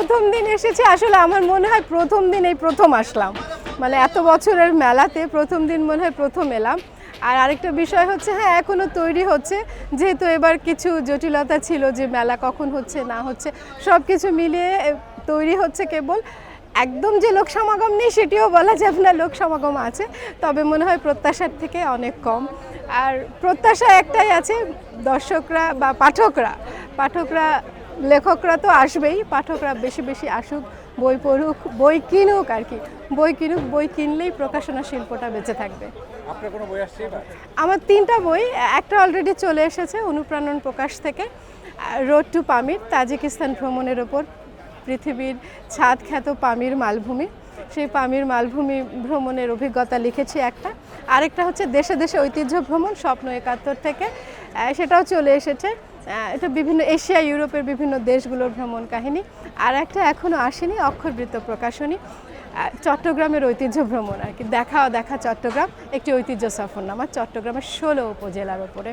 প্রথম দিন এসেছি, আসলে আমার মনে হয় প্রথম দিন এই প্রথম আসলাম, মানে এত বছরের মেলাতে প্রথম দিন মনে হয় প্রথম এলাম। আর আরেকটা বিষয় হচ্ছে, হ্যাঁ এখনও তৈরি হচ্ছে, যেহেতু এবার কিছু জটিলতা ছিল যে মেলা কখন হচ্ছে না হচ্ছে, সব কিছু মিলিয়ে তৈরি হচ্ছে কেবল। একদম যে লোক সমাগম নেই সেটিও বলা যাবে না, লোক সমাগম আছে, তবে মনে হয় প্রত্যাশার থেকে অনেক কম। আর প্রত্যাশা একটাই আছে, দর্শকরা বা পাঠকরা লেখকরা তো আসবেই, পাঠকরা বেশি বেশি আসুক, বই পড়ুক, বই কিনুক আর কি, বই কিনুক, বই কিনলেই প্রকাশনা শিল্পটা বেঁচে থাকবে। আপনার কোনো বই আসছে এবার? আমার 3টা বই, একটা অলরেডি চলে এসেছে অনুপ্রাণন প্রকাশ থেকে, রোড টু পামির, তাজিকিস্তান ভ্রমণের ওপর, পৃথিবীর ছাদ খ্যাত পামির মালভূমি, সেই পামির মালভূমি ভ্রমণের অভিজ্ঞতা লিখেছি একটা। আরেকটা হচ্ছে দেশে দেশে ঐতিহ্য ভ্রমণ, স্বপ্ন 71 থেকে, সেটাও চলে এসেছে। এটা বিভিন্ন এশিয়া ইউরোপের বিভিন্ন দেশগুলোর ভ্রমণ কাহিনী। আর একটা এখনও আসেনি, অক্ষরবৃত্ত প্রকাশনী, চট্টগ্রামের ঐতিহ্য ভ্রমণ আর কি, দেখা চট্টগ্রাম, একটি ঐতিহ্য সফরনামা চট্টগ্রামের 16 উপজেলার ওপরে।